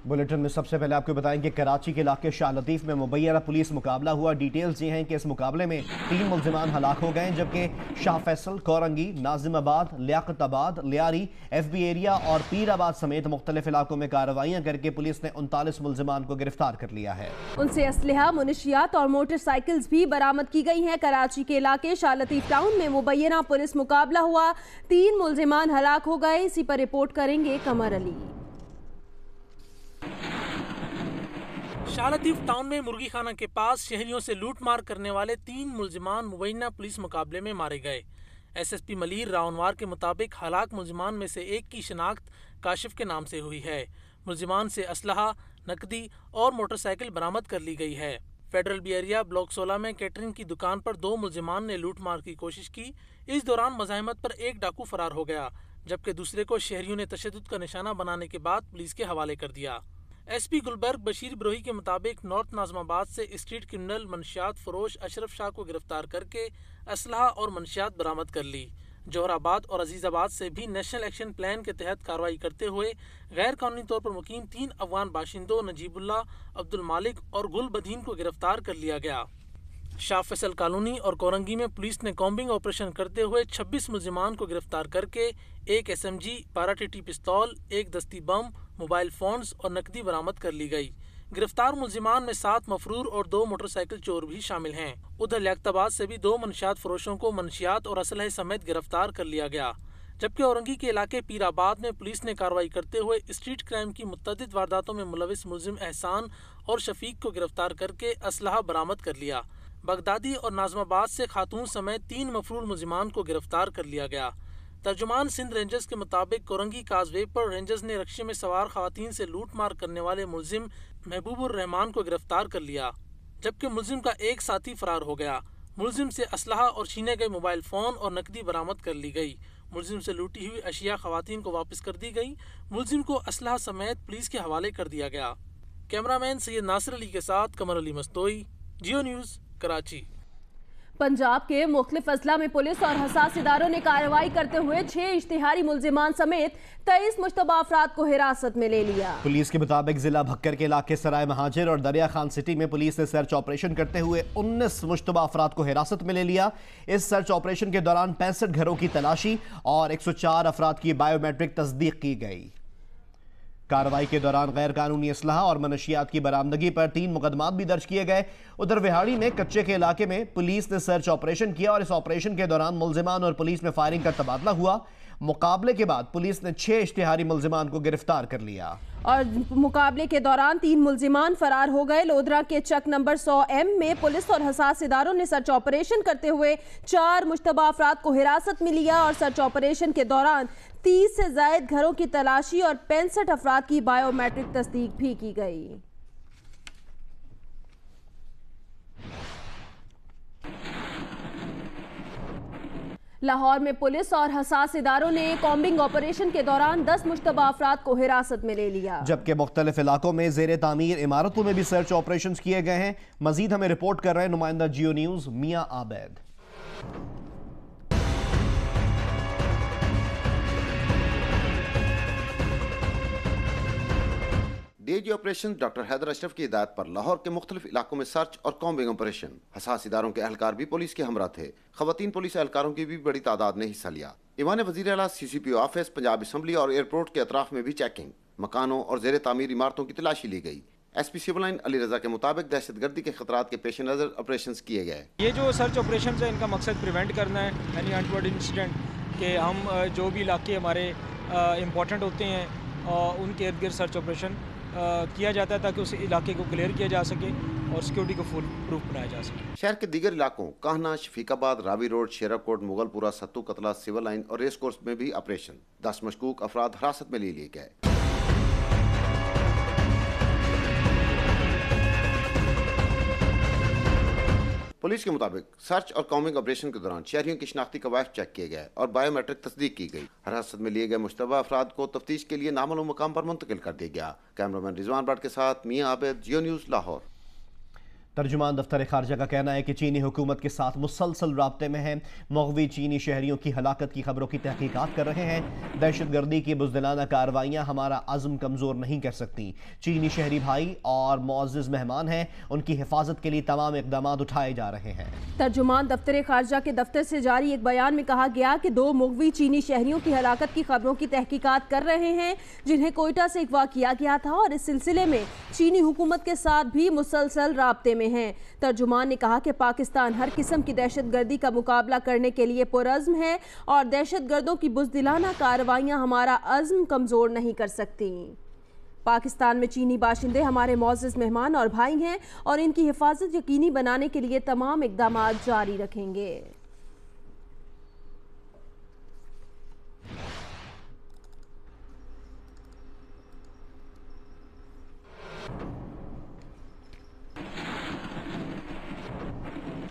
Bulletin में सबसे पहले आपको बताएं कि कराची के इलाके शाह लतीफ में मुबैना पुलिस मुकाबला हुआ। डिटेल्स ये हैं कि इस मुकाबले में 3 मुल्जिमान हलाक हो गए, जबकि शाह फैसल, कोरंगी, नाजिमाबाद, लियाकताबाद, लियारी, FB एरिया और पीराबाद समेत मुख्तलिफ इलाकों में कार्रवाइयां करके पुलिस ने 39 मुल्जिमान को गिरफ्तार कर लिया है। उनसे असलहा, मुनशियात और मोटरसाइकिल्स भी बरामद की गई हैं। कराची के इलाके शाह लतीफ टाउन में मुबैना पुलिस मुकाबला हुआ, 3 मुल्जिमान हलाक हो गए। इसी पर रिपोर्ट करेंगे कमर अली। शाह लतीफ टाउन में मुर्गी खाना के पास शहरियों से लूटमार करने वाले 3 मुल्जिमान मुबैना पुलिस मुकाबले में मारे गए। SSP मलीर रावनवार के मुताबिक हलाक मुल्जिमान में से एक की शिनाख्त काशिफ के नाम से हुई है। मुल्जिमान से असलहा, नकदी और मोटरसाइकिल बरामद कर ली गई है। फेडरल बी एरिया ब्लॉक 16 में कैटरिंग की दुकान पर 2 मुल्जिमान ने लूटमार की कोशिश की। इस दौरान मज़ाहमत पर एक डाकू फरार हो गया, जबकि दूसरे को शहरियों ने तशद्दुद का निशाना बनाने के बाद पुलिस के हवाले कर दिया। SP गुलबर्ग बशीर ब्रोही के मुताबिक नॉर्थ नाजमाबाद से स्ट्रीट क्रिमिनल मनशियात फरोश अशरफ शाह को गिरफ्तार करके असलहा और मनशियात बरामद कर ली। जोहराबाद और अजीजाबाद से भी नेशनल एक्शन प्लान के तहत कार्रवाई करते हुए गैर कानूनी तौर पर मुकीम 3 अफगान बाशिंदों नजीबुल्ला, अब्दुल मालिक और गुल बदीन को गिरफ्तार कर लिया गया। शाह फैसल कॉलोनी और कोरंगी में पुलिस ने कॉम्बिंग ऑपरेशन करते हुए 26 मुल्जिमान को गिरफ्तार करके 1 SMG, 12 TT पिस्तौल, 1 दस्ती बम, मोबाइल फोन्स और नकदी बरामद कर ली गई। गिरफ्तार मुल्जिमान में 7 मफरूर और 2 मोटरसाइकिल चोर भी शामिल हैं। उधर लियाकताबाद से भी 2 मनशियात फरोशों को मनशियात और असलहे समेत गिरफ्तार कर लिया गया, जबकि औरंगी के इलाके पीराबाद में पुलिस ने कार्रवाई करते हुए स्ट्रीट क्राइम की मुतअद्दिद वारदातों में मुलविस मुल्जिम एहसान और शफीक को गिरफ्तार करके असलहा बरामद कर लिया। बगदादी और नाजमाबाद से खातून समेत 3 मफरूर मुल्जिमान को गिरफ्तार कर लिया गया। तर्जुमान सिंध रेंजर्स के मुताबिक कोरंगी काजवे पर रेंजर्स ने रक्शे में सवार खवातीन से लूटमार करने वाले मुल्जिम महबूबुर रहमान को गिरफ्तार कर लिया, जबकि मुल्जिम का एक साथी फरार हो गया। मुल्जिम से असलहा और छीने गए मोबाइल फोन और नकदी बरामद कर ली गई। मुल्जिम से लूटी हुई अशिया खवातीन को वापस कर दी गई। मुल्जिम को असलहा समेत पुलिस के हवाले कर दिया गया। कैमरामैन सैयद नासिर अली के साथ कमर अली मस्तोई, जियो न्यूज़, कराची। पंजाब के मुख्तलिफ अजला में पुलिस और हसास इदारों ने कार्रवाई करते हुए 6 इश्तिहारी मुल्जिमान समेत 23 मुश्तबा अफराद को हिरासत में ले लिया। पुलिस के मुताबिक जिला भक्कर के इलाके सराय महाजिर और दरिया खान सिटी में पुलिस ने सर्च ऑपरेशन करते हुए 19 मुश्तबा अफराद को हिरासत में ले लिया। इस सर्च ऑपरेशन के दौरान 65 घरों की तलाशी और 104 अफराद की बायोमेट्रिक तस्दीक की गई। कार्रवाई के दौरान गैर कानूनी असलहा और मनशियात की बरामदगी पर 3 मुकदमात भी दर्ज किए गए। उधर विहाड़ी में कच्चे के इलाके में पुलिस ने सर्च ऑपरेशन किया और इस ऑपरेशन के दौरान मुल्जिमान और पुलिस में फायरिंग का तबादला हुआ। मुकाबले के बाद पुलिस ने 6 इश्तिहारी मुल्जिमान को गिरफ्तार कर लिया और मुकाबले के दौरान 3 मुल्जिमान फरार हो गए। लोधरा के चक नंबर 100M में पुलिस और हसास इदारों ने सर्च ऑपरेशन करते हुए 4 मुश्तबा अफराद को हिरासत में लिया और सर्च ऑपरेशन के दौरान 30 से ज्यादा घरों की तलाशी और 65 अफराद की बायोमेट्रिक तस्दीक भी की गई। लाहौर में पुलिस और हसास इदारों ने कॉम्बिंग ऑपरेशन के दौरान 10 मुश्तबा अफराद को हिरासत में ले लिया, जबकि मुख्तलिफ इलाकों में जेर तामीर इमारतों में भी सर्च ऑपरेशन किए गए हैं। मजीद हमें रिपोर्ट कर रहे हैं नुमाइंदा Geo News Mian Abid. DIG operation doctor Haider Ashraf की हिदायत पर लाहौर के मुख्तलिफ इलाकों में सर्च और कॉम्बिंग ऑपरेशन। हसास इदारों के एहलकार भी पुलिस के हमरा थे। खवातीन पुलिस एहलकारों की भी बड़ी तादाद ने हिस्सा लिया। ईवान वज़ीर आला, CCPO ऑफिस, पंजाब असम्बली और एयरपोर्ट के अतराफ में भी चेकिंग, मकानों और जेर तामीर इमारतों की तलाशी ली गई। SP सिविल लाइन अली रजा के मुताबिक दहशतगर्दी के खतरात के पेश नज़र ऑपरेशन किए गए। ये जो सर्च ऑपरेशन है इनका मकसद प्रिवेंट करना है यानी अनटवर्ड इंसिडेंट, कि हम जो भी इलाके हमारे इम्पोर्टेंट होते हैं उनके इर्द गिर्द सर्च ऑपरेशन किया जाता है ताकि उस इलाके को क्लियर किया जा सके और सिक्योरिटी को फुल प्रूफ बनाया जा सके। शहर के दीगर इलाकों काहना, शफीकाबाद, रावी रोड, शेराकोट, मुगलपुरा, सत्तू कतला, सिविल लाइन और रेस कोर्स में भी ऑपरेशन। 10 मशकूक अफराद हिरासत में ले लिए गए। पुलिस के मुताबिक सर्च और कॉम्बिंग ऑपरेशन के दौरान शहरियों की शनाख्ती कवायद चेक किए गए और बायोमेट्रिक तस्दीक की गई। हिरासत में लिए गए मुश्तबा अफराद को तफ्तीश के लिए नामालूम मकाम पर मुंतकिल कर दिया गया। कैमरामैन रिजवान भट्ट के साथ मियां आबिद, जियो न्यूज़, लाहौर। तर्जुमान दफ्तर खारजा का कहना है कि चीनी हुकूमत के साथ मुसलसल राब्ते में है। मग़वी चीनी शहरियों की हलाकत की खबरों की तहकीकात कर रहे हैं। दहशत गर्दी की बुज़दिलाना कार्रवाइयाँ हमारा अज़्म कमज़ोर नहीं कर सकती। चीनी शहरी भाई और मुअज़्ज़िज़ मेहमान हैं, उनकी हिफाजत के लिए तमाम इक़दाम उठाए जा रहे हैं। तर्जुमान दफ्तर खारजा के दफ्तर से जारी एक बयान में कहा गया कि 2 मग़वी चीनी शहरियों की हलाकत की खबरों की तहकीकात कर रहे हैं, जिन्हें कोयटा से अगवा किया गया था और इस सिलसिले में चीनी हुकूमत के साथ भी मुसलसल राब्ते में हैं। तर्जुमान ने कहा कि पाकिस्तान हर किस्म की दहशतगर्दी का मुकाबला करने के लिए पुरअज़्म है और दहशतगर्दों की बुज़दिलाना कार्रवाइयाँ हमारा अज़्म कमज़ोर नहीं कर सकती। पाकिस्तान में चीनी बाशिंदे हमारे मुअज़्ज़िज़ मेहमान और भाई हैं और इनकी हिफाजत यकीनी बनाने के लिए तमाम इक़दाम जारी रखेंगे।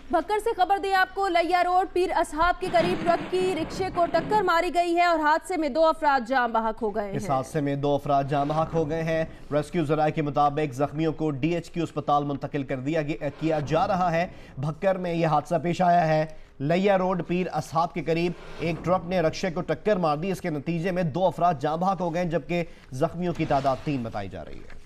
भक्कर से खबर दी आपको, लैया रोड पीर असहाब के करीब ट्रक की रिक्शे को टक्कर मारी गई है और हादसे में 2 अफराद जान बहक हो गए हैं। इस हादसे में 2 अफराद जान बहक हो गए हैं। रेस्क्यू ज़राए के मुताबिक जख्मियों को DHQ अस्पताल मुंतकिल किया जा रहा है। भक्कर में यह हादसा पेश आया है। लैया रोड पीर असहाब के करीब एक ट्रक ने रिक्शे को टक्कर मार दी। इसके नतीजे में 2 अफराद जान बहक हो गए, जबकि जख्मियों की तादाद 3 बताई जा रही है।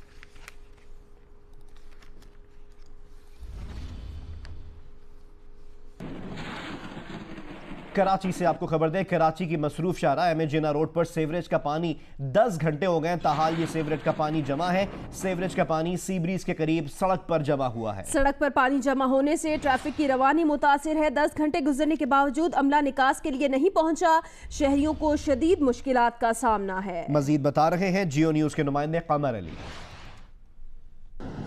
कराची से आपको खबर दें, कराची की मसरूफ शाहराह में जिना रोड पर सीवरेज का पानी 10 घंटे हो गए। ताहाल ये सीवरेज का पानी जमा है। सीवरेज का पानी सी ब्रिज के करीब सड़क पर जमा हुआ है। सड़क पर पानी जमा होने से ट्रैफिक की रवानी मुतासिर है। 10 घंटे गुजरने के बावजूद अमला निकास के लिए नहीं पहुंचा। शहरियों को शदीद मुश्किलात का सामना है। मजीद बता रहे हैं जियो न्यूज के नुमाइंदे कमर अली।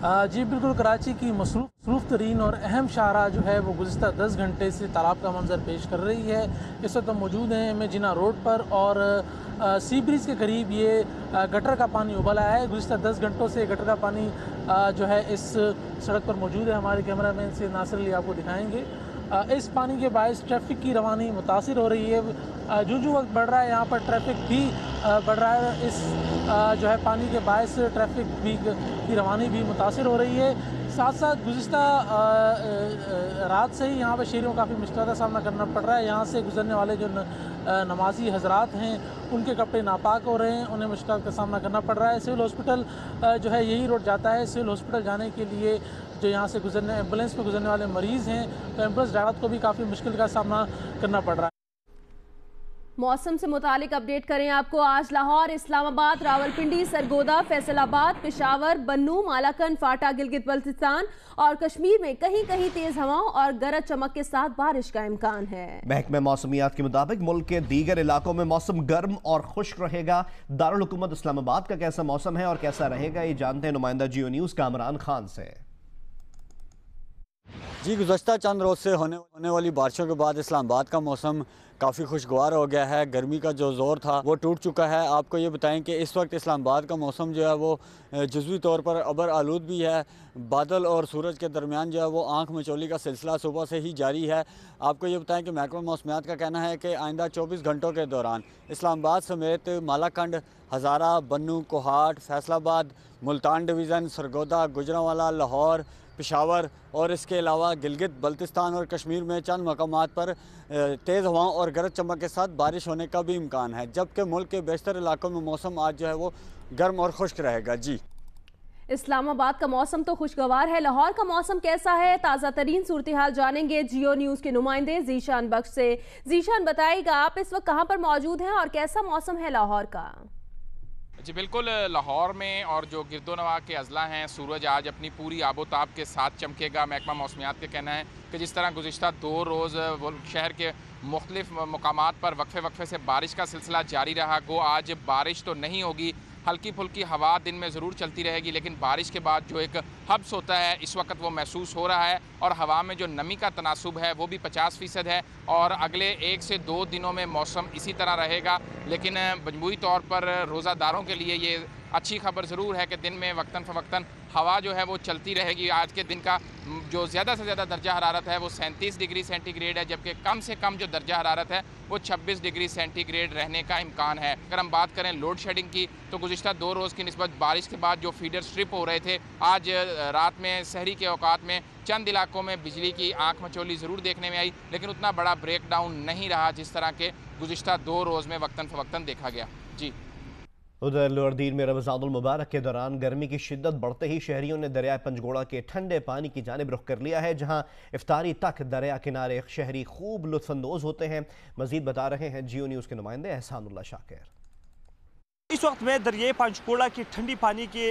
जी बिल्कुल, कराची की मसरूफ़ तरीन और अहम शाहराह जो है वो गुज़िश्ता 10 घंटे से तालाब का मंजर पेश कर रही है। इस वक्त हम मौजूद हैं में जिना रोड पर और सी ब्रिज के करीब ये गटर का पानी उबल आया है। गुज़िश्ता 10 घंटों से गटर का पानी जो है इस सड़क पर मौजूद है। हमारे कैमरामैन से नासिर अली आपको दिखाएँगे। इस पानी के बायस ट्रैफिक की रवानी मुतासिर हो रही है। जो वक्त बढ़ रहा है यहाँ पर ट्रैफिक भी बढ़ रहा है। इस जो है पानी के बायस ट्रैफिक भी की रवानी भी मुतासिर हो रही है। साथ साथ गुज़िश्ता रात से ही यहाँ पर शहरियों को काफ़ी मुश्किल का सामना करना पड़ रहा है। यहाँ से गुजरने वाले जो नमाजी हजरात हैं उनके कपड़े नापाक हो रहे हैं, उन्हें मुश्किल का सामना करना पड़ रहा है। सिविल हॉस्पिटल जो है यही रोड जाता है। सिविल हॉस्पिटल जाने के लिए जो यहाँ से गुजरने एम्बुलेंस पर गुजरने वाले मरीज़ हैं तो एम्बुलेंस ड्राइवर को भी काफ़ी मुश्किल का सामना करना पड़ रहा है। मौसम से मुतालिक अपडेट करें आपको। आज लाहौर, इस्लामाबाद, रावलपिंडी, सरगोदा, फैसलाबाद, पेशावर, बन्नू, मालाकन, फाटा, गिलगित बल्तिस्तान और कश्मीर में कहीं कहीं तेज हवाओं और गरज चमक के साथ बारिश का इम्कान है। महकमे मौसमियात के मुताबिक मुल्क के दीगर इलाकों में मौसम गर्म और खुश्क रहेगा। दारुल हुकूमत इस्लामाबाद का कैसा मौसम है और कैसा रहेगा, ये जानते हैं नुमाइंदा जियो न्यूज़ का इमरान खान से। जी, गुज़श्ता चंद रोज़ से होने वाली बारिशों के बाद इस्लामाबाद का मौसम काफ़ी खुशगवार हो गया है। गर्मी का जो ज़ोर था वो टूट चुका है। आपको ये बताएं कि इस वक्त इस्लामाबाद का मौसम जो है वो जुज़वी तौर पर अबर आलूद भी है। बादल और सूरज के दरमियान जो है वो आँख मचोली का सिलसिला सुबह से ही जारी है। आपको ये बताएं कि महकमा मौसमियात का कहना है कि आइंदा 24 घंटों के दौरान इस्लामाबाद समेत मालाकंड, हज़ारा, बन्नू, कोहाट, फैसलाबाद, मुल्तान डिवीज़न, सरगोदा, गुजरांवाला, लाहौर, पेशावर और इसके अलावा गिलगित बल्तिस्तान और कश्मीर में चंद मकामात पर तेज़ हवाओं और गरज चमक के साथ बारिश होने का भी इम्कान है, जबकि मुल्क के बेशतर इलाकों में मौसम आज जो है वो गर्म और खुश्क रहेगा। जी, इस्लामाबाद का मौसम तो खुशगवार है। लाहौर का मौसम कैसा है, ताज़ा तरीन सूरत हाल जानेंगे जियो न्यूज़ के नुमाइंदे जीशान बख्श से। जीशान, बताइएगा आप इस वक्त कहाँ पर मौजूद हैं और कैसा मौसम है लाहौर का? जी बिल्कुल, लाहौर में और जो गिरदोनवा के अजला हैं, सूरज आज अपनी पूरी आबोताब के साथ चमकेगा। महकमा मौसमियात का कहना है कि जिस तरह गुज़िश्ता 2 रोज़ शहर के मुख्तलिफ मकामात पर वक्फे से बारिश का सिलसिला जारी रहा, गो आज बारिश तो नहीं होगी, हल्की फुल्की हवा दिन में ज़रूर चलती रहेगी, लेकिन बारिश के बाद जो एक हब्स होता है इस वक्त वो महसूस हो रहा है और हवा में जो नमी का तनासुब है वो भी 50% है और अगले 1 से 2 दिनों में मौसम इसी तरह रहेगा। लेकिन मजमूई तौर पर रोज़ादारों के लिए ये अच्छी खबर ज़रूर है कि दिन में वक्तन फ़वक्तन हवा जो है वो चलती रहेगी। आज के दिन का जो ज़्यादा से ज़्यादा दर्जा हरारत है वो 37 डिग्री सेंटीग्रेड है, जबकि कम से कम जो दर्जा हरारत है वो 26 डिग्री सेंटीग्रेड रहने का इम्कान है। अगर हम बात करें लोड शेडिंग की तो गुज़िश्ता 2 रोज़ की निस्बत बारिश के बाद जो फीडर स्ट्रिप हो रहे थे आज रात में सहरी के औकात में चंद इलाकों में बिजली की आंख मचोली ज़रूर देखने में आई, लेकिन उतना बड़ा ब्रेकडाउन नहीं रहा जिस तरह के गुज़िश्ता 2 रोज़ में वक्तन फ़वक्तन देखा गया। जी। उधर लोअरदीन में रमज़ानुल मुबारक के दौरान गर्मी की शिद्दत बढ़ते ही शहरियों ने दरिया पंचगोड़ा के ठंडे पानी की जानिब रुख कर लिया है, जहां इफ्तारी तक दरिया किनारे शहरी खूब लुत्फानंदोज होते हैं। मजीद बता रहे हैं जियो न्यूज़ के नुमाइंदे एहसानुल्लाह शाकिर। इस वक्त मैं दरिया पंचगोड़ा की ठंडी पानी के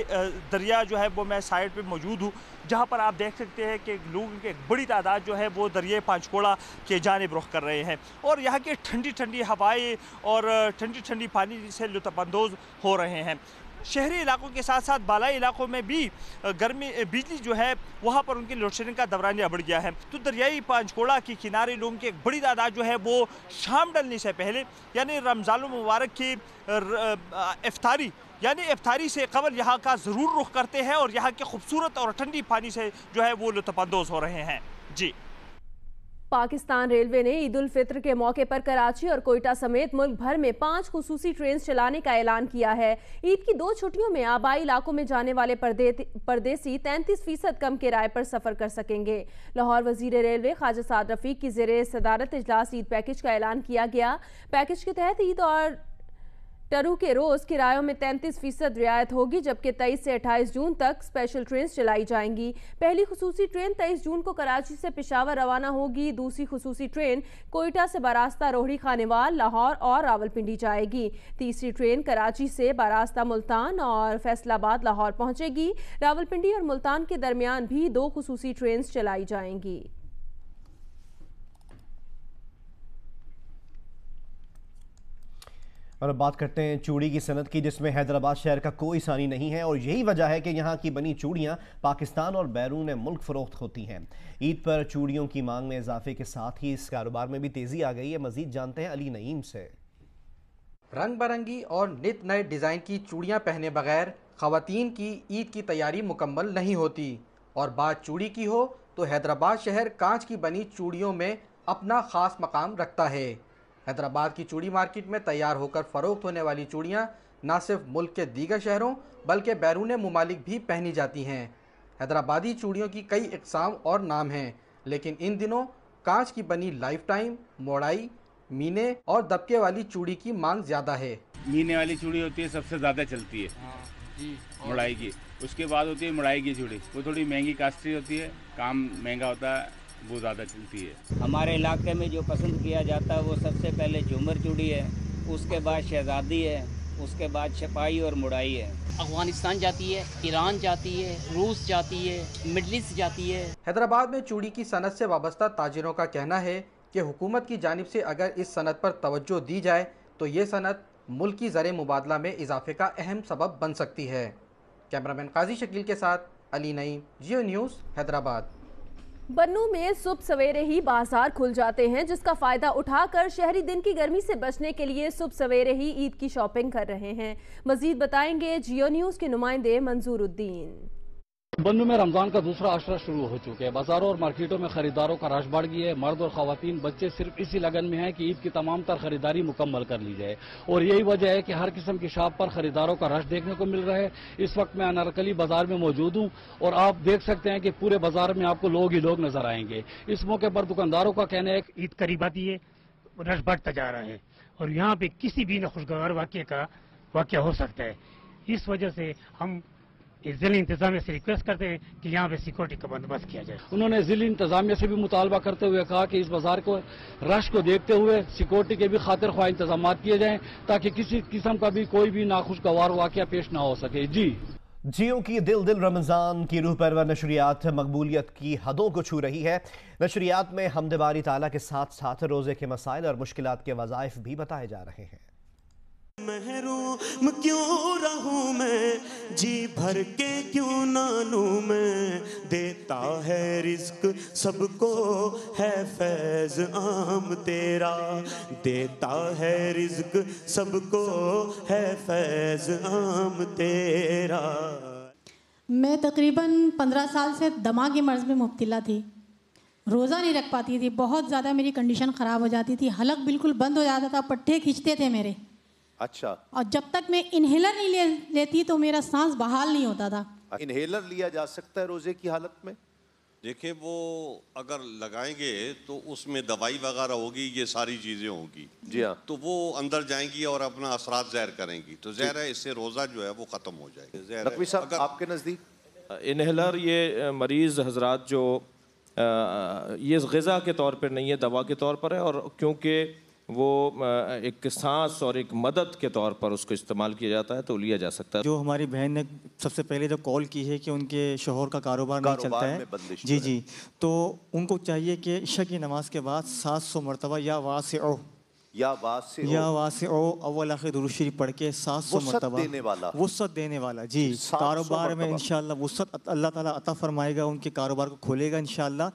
दरिया जो है वो मैं साइड पे मौजूद हूँ, जहाँ पर आप देख सकते हैं कि लोगों की एक बड़ी तादाद जो है वो दरिया पंचगोड़ा के जानिब रुख कर रहे हैं और यहाँ की ठंडी ठंडी हवाएं और ठंडी ठंडी पानी से लुत्फ़अंदोज़ हो रहे हैं। शहरी इलाकों के साथ साथ बालाई इलाकों में भी गर्मी बिजली जो है वहाँ पर उनकी लोड शेडिंग का दौरानिया बढ़ गया है। तो दरियाई पंचगोड़ा के किनारे लोगों की एक बड़ी तादाद जो है वो शाम ढलने से पहले यानी रमज़ानुल मुबारक की इफ्तारी यानी इफ्तारी से कबल यहाँ का ज़रूर रुख करते हैं और यहाँ के खूबसूरत और ठंडी पानी से जो है वो लुत्फ़अंदोज़ हो रहे हैं। जी। पाकिस्तान रेलवे ने ईद उल फित्र के मौके पर कराची और कोयटा समेत मुल्क भर में 5 खुसूसी ट्रेन चलाने का ऐलान किया है। ईद की 2 छुट्टियों में आबाई इलाकों में जाने वाले परदेसी 33% कम किराए पर सफर कर सकेंगे। लाहौर वजीर रेलवे ख्वाजा साद रफीक की ज़ेरे सदारत इजलास ईद पैकेज का ऐलान किया गया। पैकेज के तहत ईद और टरू के रोज़ किरायों में 33% रियायत होगी, जबकि 23 से 28 जून तक स्पेशल ट्रेन चलाई जाएंगी। पहली खुसूसी ट्रेन 23 जून को कराची से पेशावर रवाना होगी। दूसरी खुसूसी ट्रेन कोयटा से बारास्ता रोहड़ी खानेवाल लाहौर और रावलपिंडी जाएगी। तीसरी ट्रेन कराची से बारास्ता मुल्तान और फैसलाबाद लाहौर पहुंचेगी। रावलपिंडी और मुल्तान के दरमियान भी 2 खुसूसी ट्रेन चलाई जाएंगी। और अब बात करते हैं चूड़ी की सनत की, जिसमें हैदराबाद शहर का कोई सानी नहीं है और यही वजह है कि यहाँ की बनी चूड़ियाँ पाकिस्तान और बैरून मुल्क फ़रोख्त होती हैं। ईद पर चूड़ियों की मांग में इजाफे के साथ ही इस कारोबार में भी तेज़ी आ गई है। मज़ीद जानते हैं अली नईम से। रंग बिरंगी और नित नए डिज़ाइन की चूड़ियाँ पहने बगैर ख़वातीन की ईद की तैयारी मुकम्मल नहीं होती और बात चूड़ी की हो तो हैदराबाद शहर कांच की बनी चूड़ियों में अपना ख़ास मकाम रखता है। हैदराबाद की चूड़ी मार्केट में तैयार होकर फ़रोख्त होने वाली चूड़ियाँ न सिर्फ मुल्क के दीगर शहरों बल्कि बैरून मुमालिक भी पहनी जाती हैं। हैदराबादी चूड़ियों की कई इक़साम और नाम हैं, लेकिन इन दिनों कांच की बनी लाइफ टाइम, मोड़ाई, मीने और दबके वाली चूड़ी की मांग ज़्यादा है। मीने वाली चूड़ी होती है सबसे ज़्यादा चलती है मोड़ाई की, उसके बाद होती है मोड़ाई की चूड़ी, वो थोड़ी महंगी कास्टली होती है, काम महंगा होता है, वो ज़्यादा चलती है। हमारे इलाके में जो पसंद किया जाता है वो सबसे पहले झूमर चूड़ी है, उसके बाद शहजादी है, उसके बाद छपाई और मुड़ाई है। अफगानिस्तान जाती है, ईरान जाती है, रूस जाती है, मिडल ईस्ट जाती है। हैदराबाद में चूड़ी की सनत से वाबस्ता ताजिरों का कहना है कि हुकूमत की जानिब से अगर इस सनत पर तवज्जो दी जाए तो ये सनत मुल्क की ज़र मुबादला में इजाफे का अहम सबब बन सकती है। कैमरामैन काजी शकील के साथ अली नईम, जियो न्यूज़, हैदराबाद। बन्नू में सुबह सवेरे ही बाजार खुल जाते हैं, जिसका फायदा उठाकर शहरी दिन की गर्मी से बचने के लिए सुबह सवेरे ही ईद की शॉपिंग कर रहे हैं। मजीद बताएंगे जियो न्यूज़ के नुमाइंदे मंजूरुद्दीन। बन्नू में रमजान का दूसरा आशरा शुरू हो चुके हैं। बाजारों और मार्केटों में खरीदारों का रश बढ़ गया है। मर्द और खवातीन बच्चे सिर्फ इसी लगन में हैं कि ईद की तमाम तर खरीदारी मुकम्मल कर ली जाए और यही वजह है कि हर किस्म की शॉप पर खरीदारों का रश देखने को मिल रहा है। इस वक्त मैं अनारकली बाजार में मौजूद हूँ और आप देख सकते हैं कि पूरे बाजार में आपको लोग ही लोग नजर आएंगे। इस मौके पर दुकानदारों का कहना है कि ईद करीब आती है, रश बढ़ता जा रहा है और यहाँ पे किसी भी खुशगवार वाक़या हो सकता है। इस वजह से हम जिला इंतजामिया से रिक्वेस्ट करते हैं कि यहाँ पे सिक्योरिटी का बंदोबस्त किया जाए। उन्होंने जिला इंतजामिया से भी मुतालबा करते हुए कहा कि इस बाजार को रश को देखते हुए सिक्योरिटी के भी खातिर ख्वाह इंतजाम किए जाएं ताकि किसी किस्म का भी कोई भी नाखुशगवार वाक़या पेश ना हो सके। जी जियो की दिल दिल रमज़ान की रूह परवर नशरियात मकबूलियत की हदों को छू रही है। नशरियात में हमद बारी ताला के साथ साथ रोज़े के मसाइल और मुश्किलात के वज़ाइफ भी बताए जा रहे हैं। महरूम क्यों रहूं मैं, जी भर के क्यों ना लूं मैं, देता है रिस्क सबको है फैज आम तेरा, देता है रिस्क सबको है फैज आम तेरा। मैं तकरीबन 15 साल से दिमागी मर्ज में मुब्तला थी, रोज़ा नहीं रख पाती थी, बहुत ज़्यादा मेरी कंडीशन ख़राब हो जाती थी, हलक बिल्कुल बंद हो जाता था, पट्टे खींचते थे मेरे। अच्छा। और जब तक मैं इन्हेलर नहीं लेती तो मेरा सांस बहाल नहीं होता था। इनहेलर लिया जा सकता है रोजे की हालत में? देखिए, वो अगर लगाएंगे तो उसमें दवाई वगैरह होगी, ये सारी चीजें होगी जी हाँ, तो वो अंदर जाएंगी और अपना असरात ज़ाहिर करेंगी, तो ज़ाहिर है इससे रोज़ा जो है वो ख़त्म हो जाएगा। नकवी साहब, आपके नज़दीक इनहेलर ये मरीज़ हजरात जो ये ग़िज़ा के तौर पर नहीं है, दवा के तौर पर है, और क्योंकि वो एक सांस और एक मदद के तौर पर उसको इस्तेमाल किया जाता है तो लिया जा सकता है। जो हमारी बहन ने सबसे पहले जो कॉल की है कि उनके शोहर का कारोबार नहीं चलता है, जी जी, तो उनको चाहिए कि इशा की नमाज के बाद 700 मरतबा या वासिओ अव्वल आखिर दुरूद शरीफ पढ़ के 700 मरतबा वुसअत देने वाला जी, कारोबार में इंशाल्लाह वुसअत अल्लाह ताला अता फरमाएगा, उनके कारोबार को खोलेगा इंशाल्लाह।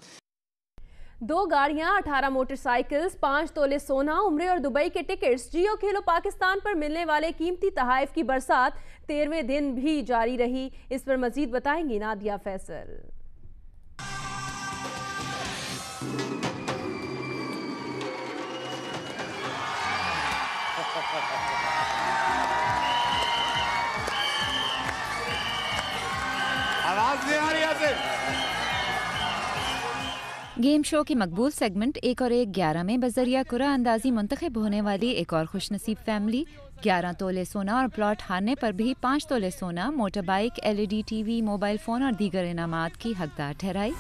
2 गाड़ियां, 18 मोटरसाइकिल्स, 5 तोले सोना, उम्रे और दुबई के टिकट्स, जियो खेलो पाकिस्तान पर मिलने वाले कीमती तोहफे की बरसात 13वें दिन भी जारी रही। इस पर मजीद बताएंगी नादिया फैसल। आवाज नहीं आ रही है। गेम शो की मकबूल सेगमेंट 1 और 1 11 में बजरिया कुरा अंदाजी मुंतखब होने वाली एक और खुशनसीब फैमिली 11 तोले सोना और प्लॉट हारने पर भी 5 तोले सोना, motor bike, LED TV, mobile phone और दीगर इनामात की हकदार ठहराई।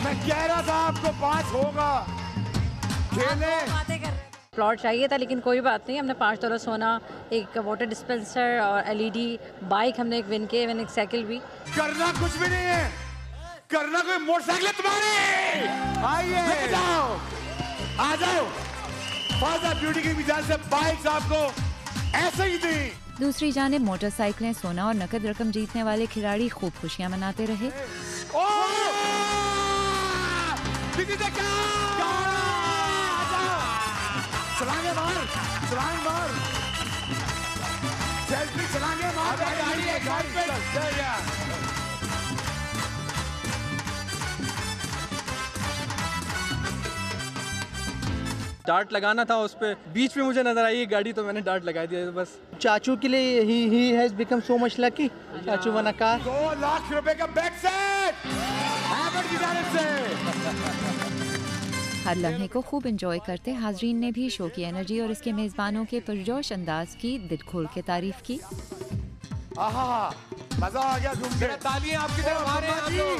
मैं कह रहा था आपको 5 होगा। प्लॉट चाहिए था लेकिन कोई बात नहीं, हमने 5 तोला सोना, एक वाटर डिस्पेंसर और LED बाइक हमने एक विन के, एक साइकिल भी। करना कुछ भी नहीं है, करना कोई मोटरसाइकिल है तुम्हारी। आइए आ जाओ, फाजा ब्यूटी की मिजाज से बाइक्स आपको ऐसे ही दी। दूसरी जानिब मोटरसाइकिलें, सोना और नकद रकम जीतने वाले खिलाड़ी खूब खुशियां मनाते रहे। चलाएंगे बाहर, चलाएंगे बाहर, सेल्फी चलाएंगे बाहर, गाड़ी है, गाड़ी पे चल गया। डार्ट लगाना था उस पे, बीच में मुझे नजर आई गाड़ी तो मैंने डार्ट लगा दिया। तो बस चाचू के लिए he has become so much lucky. चाचू बना कार 2 लाख रुपए का बैक सेट हैबर्ट की जानिब से। हर लम्हे को खूब एंजॉय करते हाजरीन ने भी शो की एनर्जी और इसके मेजबानों के पुरजोश अंदाज की दिल खोल के तारीफ की। आहा, मजा आ गया घूम के। तालियां आपकी तरफ आ रहे हैं हम लोग,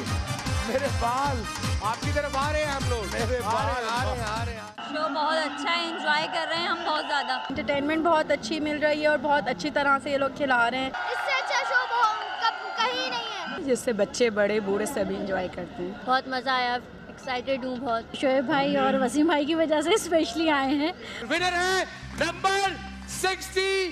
मेरे बाल आपकी तरफ आ रहे हैं हम लोग, मेरे बाल आ रहे हैं। शो बहुत अच्छा है, एंजॉय कर रहे हैं हम बहुत ज्यादा। एंटरटेनमेंट बहुत अच्छी मिल रही है और बहुत अच्छी तरह से ये लोग खिला रहे हैं। इससे अच्छा शो कहीं नहीं है, जिससे बच्चे बड़े बूढ़े सभी एंजॉय करते हैं। बहुत मजा आया, एक्साइटेड हूँ बहुत। शोएब भाई और वसीम भाई की वजह से स्पेशली आए हैं। विनर है नंबर 68।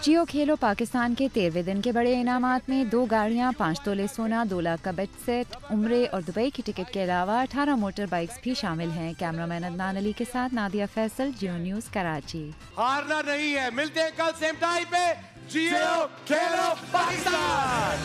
जियो खेलो पाकिस्तान के 13वें दिन के बड़े इनामात में 2 गाड़ियां, 5 तोले सोना, 2 लाख का बेट सेट, उम्रे और दुबई की टिकट के अलावा 18 मोटर बाइक्स भी शामिल हैं। कैमरामैन अदनान अली के साथ नादिया फैसल, जियो न्यूज कराची। हारना नहीं है, मिलते हैं कल सेम टाइम पे। जियो खेलो पाकिस्तान।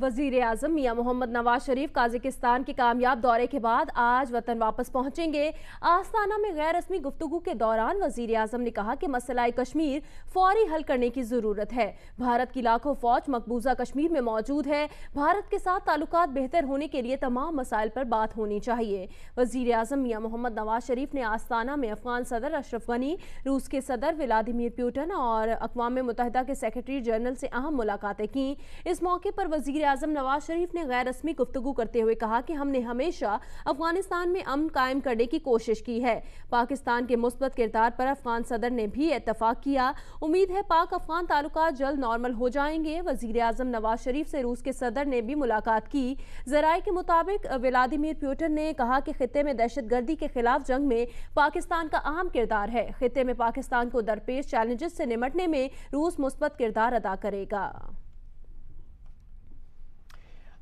वज़ीर आज़म मियां मोहम्मद नवाज शरीफ काज़ाकिस्तान के कामयाब दौरे के बाद आज वतन वापस पहुंचेंगे। आस्ताना में गैर रस्मी गुफ्तगू के दौरान वज़ीर आज़म ने कहा कि मसला कश्मीर फौरी हल करने की ज़रूरत है। भारत की लाखों फौज मकबूजा कश्मीर में मौजूद है। भारत के साथ ताल्लुकात बेहतर होने के लिए तमाम मसाइल पर बात होनी चाहिए। वज़ीर आज़म मियां मोहम्मद नवाज शरीफ ने आस्ताना में अफगान सदर अशरफ गनी, रूस के सदर व्लादिमीर पुतिन और अक़वाम मुत्तहिदा के सेक्रेटरी जनरल से अहम मुलाकातें की। इस मौके पर वज़ीर आज़म नवाज शरीफ ने गैर रस्मी गुफ्तगू करते हुए कहा कि हमने हमेशा अफगानिस्तान में अमन कायम करने की कोशिश की है। पाकिस्तान के मुस्बत किरदार पर अफगान सदर ने भी इत्तफाक किया। उम्मीद है पाक अफगान ताल्लुकात जल्द नॉर्मल हो जाएंगे। वज़ीर आज़म नवाज शरीफ से रूस के सदर ने भी मुलाकात की। ज़राए के मुताबिक व्लादिमीर पुतिन ने कहा कि खित्ते में दहशतगर्दी के खिलाफ जंग में पाकिस्तान का अहम किरदार है। खित्ते में पाकिस्तान को दरपेश चैलेंजेस से निपटने में रूस मुस्बत किरदार अदा करेगा।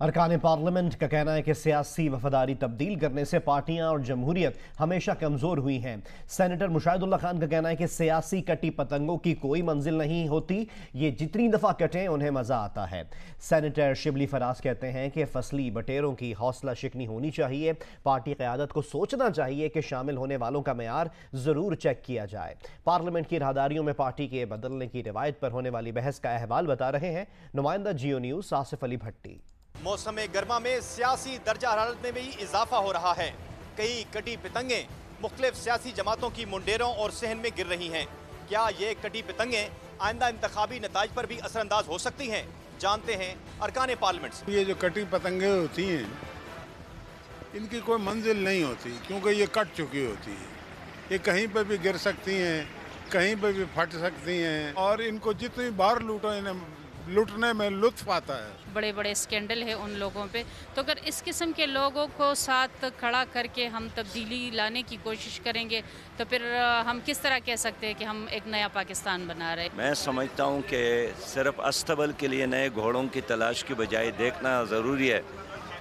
अरकान पार्लियामेंट का कहना है कि सियासी वफादारी तब्दील करने से पार्टियां और जमहूरियत हमेशा कमजोर हुई हैं। सेनेटर मुशाहिदुल्लाह खान का कहना है कि सियासी कटी पतंगों की कोई मंजिल नहीं होती, ये जितनी दफा कटें उन्हें मजा आता है। सेनेटर शिबली फराज कहते हैं कि फसली बटेरों की हौसला शिकनी होनी चाहिए। पार्टी क़यादत को सोचना चाहिए कि शामिल होने वालों का मेयार जरूर चेक किया जाए। पार्लियामेंट की राहदारियों में पार्टी के बदलने की रिवायत पर होने वाली बहस का अहवाल बता रहे हैं नुमाइंदा जियो न्यूज़ आसिफ अली भट्टी। मौसम गर्मा में सियासी दर्जा हरारत में भी इजाफा हो रहा है। कई कटी पतंगें मुख्तलिफ सियासी जमातों की मुंडेरों और सहन में गिर रही हैं। क्या ये कटी पतंगें आइंदा इंतखाबी नताइज पर भी असरअंदाज हो सकती हैं? जानते हैं अरकान पार्लियामेंट से। ये जो कटी पतंगें होती हैं इनकी कोई मंजिल नहीं होती, क्योंकि ये कट चुकी होती है। ये कहीं पर भी गिर सकती हैं, कहीं पर भी फट सकती हैं, और इनको जितनी बार लूटो इन्हें लूटने में लुत्फ आता है। बड़े बड़े स्कैंडल है उन लोगों पे, तो अगर इस किस्म के लोगों को साथ खड़ा करके हम तब्दीली लाने की कोशिश करेंगे तो फिर हम किस तरह कह सकते हैं कि हम एक नया पाकिस्तान बना रहे हैं। मैं समझता हूँ कि सिर्फ अस्तबल के लिए नए घोड़ों की तलाश की बजाय देखना ज़रूरी है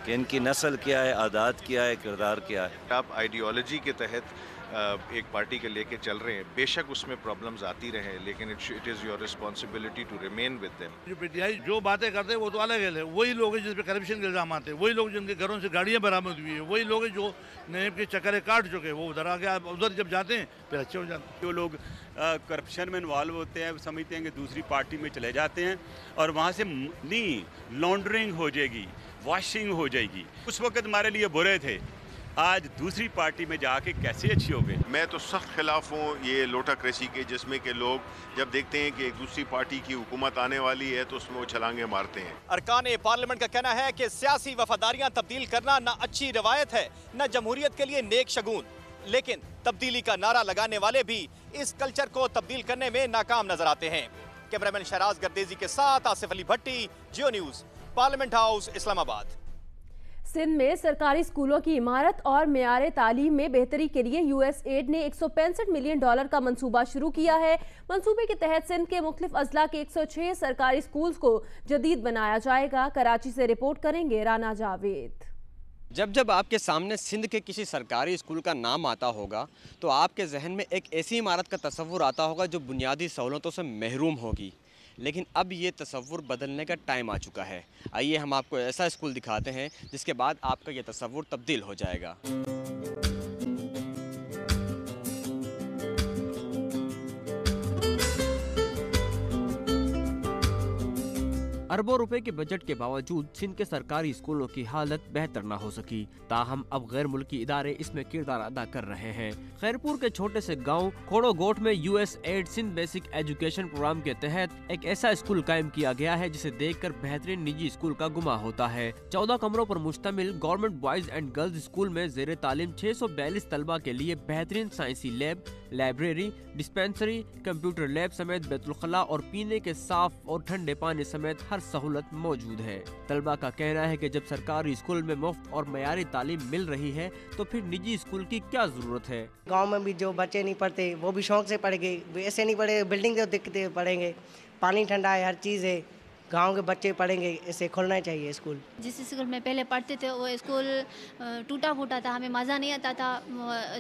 कि इनकी नस्ल क्या है, आदात क्या है, किरदार क्या है। आप आइडियोलॉजी के तहत एक पार्टी के लेके चल रहे हैं, बेशक उसमें प्रॉब्लम्स आती रहे, लेकिन it is your responsibility to remain with them. जो पीटीआई जो बातें करते हैं वो तो अलग है, वही लोग हैं जिस पे करप्शन के इल्जाम आते हैं, वही लोग जिनके घरों से गाड़ियाँ बरामद हुई है, वही लोग हैं जो नेब के चक्करे काट चुके हैं, वो उधर आके आप उधर जब जाते हैं फिर अच्छे हो जाते हैं। जो लोग करप्शन में इन्वॉल्व होते हैं समझते हैं कि दूसरी पार्टी में चले जाते हैं और वहाँ से नहीं लॉन्ड्रिंग हो जाएगी, वॉशिंग हो जाएगी। उस वक्त हमारे लिए बुरे थे, आज दूसरी पार्टी में जाके कैसे अच्छी हो गई। मैं तो सख्त खिलाफ हूँ ये लोटाक्रेसी के, जिसमें के लोग जब देखते हैं कि एक दूसरी पार्टी की हुकूमत आने वाली है तो उसमें वो छलांगे मारते हैं। अरकान पार्लियामेंट का कहना है कि सियासी वफादारियां तब्दील करना न अच्छी रवायत है न जमहूरियत के लिए नेक शगुन, लेकिन तब्दीली का नारा लगाने वाले भी इस कल्चर को तब्दील करने में नाकाम नजर आते हैं। कैमरामैन शहराज गर्देजी के साथ आसिफ अली भट्टी, जियो न्यूज़, पार्लियामेंट हाउस, इस्लामाबाद। सिंध में सरकारी स्कूलों की इमारत और मेयारे तालीम में बेहतरी के लिए यूएसएड ने $165 मिलियन का मंसूबा शुरू किया है। मंसूबे के तहत सिंध के मुख्तलिफ अजला के 106 सरकारी स्कूल्स को जदीद बनाया जाएगा। कराची से रिपोर्ट करेंगे राना जावेद। जब जब आपके सामने सिंध के किसी सरकारी स्कूल का नाम आता होगा तो आपके जहन में एक ऐसी इमारत का तस्वुर आता होगा जो बुनियादी सहूलतों से महरूम होगी, लेकिन अब ये तस्वुर बदलने का टाइम आ चुका है। आइए हम आपको ऐसा स्कूल दिखाते हैं जिसके बाद आपका ये तस्वुर तब्दील हो जाएगा। अरबों रुपए के बजट के बावजूद सिंध के सरकारी स्कूलों की हालत बेहतर न हो सकी, ताहम अब गैर मुल्की इदारे इसमें किरदार अदा कर रहे हैं। खैरपुर के छोटे से गांव खोड़ोगोट में USAID Sindh basic education program के तहत एक ऐसा स्कूल कायम किया गया है जिसे देखकर बेहतरीन निजी स्कूल का गुमा होता है। 14 कमरों पर मुश्तमिल government boys and girls school में जेर तालीम 642 तलबा के लिए बेहतरीन साइंसी lab, library, dispensary, computer lab समेत बैतुल-खला और पीने के साफ और ठंडे पानी समेत हर सहूलत मौजूद है। तलबा का कहना है कि जब सरकारी स्कूल में मुफ्त और मयारी तालीम मिल रही है तो फिर निजी स्कूल की क्या जरूरत है। गांव में भी जो बच्चे नहीं पढ़ते वो भी शौक से पढ़ेंगे, ऐसे नहीं पढ़े बिल्डिंग तो दिखते पढ़ेंगे, पानी ठंडा है, हर चीज़ है, गांव के बच्चे पढ़ेंगे, इसे खोलना चाहिए स्कूल। जिस स्कूल में पहले पढ़ते थे वो स्कूल टूटा फूटा था, हमें मज़ा नहीं आता था,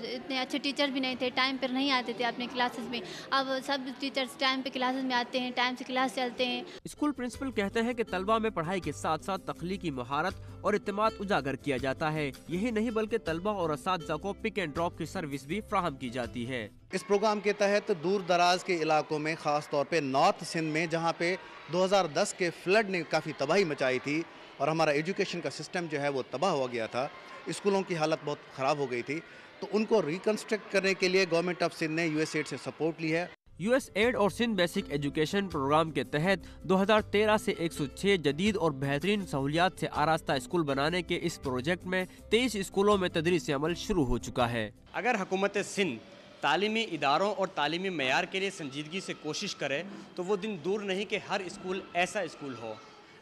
इतने अच्छे टीचर भी नहीं थे, टाइम पर नहीं आते थे अपने क्लासेस में। अब सब टीचर्स टाइम पे क्लासेस में आते हैं, टाइम से क्लास चलते हैं। स्कूल प्रिंसिपल कहते हैं कि तलबा में पढ़ाई के साथ साथ तख्लीकी महारत और इत्तेमाद उजागर किया जाता है। यही नहीं बल्कि तलबा और असातिज़ा को पिक एंड ड्रॉप की सर्विस भी फ्राहम की जाती है। इस प्रोग्राम के तहत दूर दराज के इलाकों में, ख़ास तौर पे नॉर्थ सिंध में, जहाँ पे 2010 के फ्लड ने काफ़ी तबाही मचाई थी और हमारा एजुकेशन का सिस्टम जो है वो तबाह हो गया था, स्कूलों की हालत बहुत ख़राब हो गई थी, तो उनको रिकन्स्ट्रक्ट करने के लिए गवर्नमेंट ऑफ सिंध ने यूएसएड से सपोर्ट ली है। यूएसएड और सिंध बेसिक एजुकेशन प्रोग्राम के तहत 2013 से 106 जदीद और बेहतरीन सहूलियात से आरास्ता स्कूल बनाने के इस प्रोजेक्ट में 23 स्कूलों में तदरीस अमल शुरू हो चुका है। अगर हुकूमत सिंध तालीमी इदारों और तालीमी मयार के लिए संजीदगी से कोशिश करे तो वो दिन दूर नहीं कि हर स्कूल ऐसा स्कूल हो।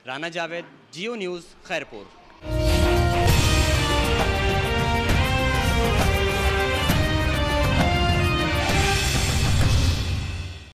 राना जावेद, जियो न्यूज़, खैरपुर।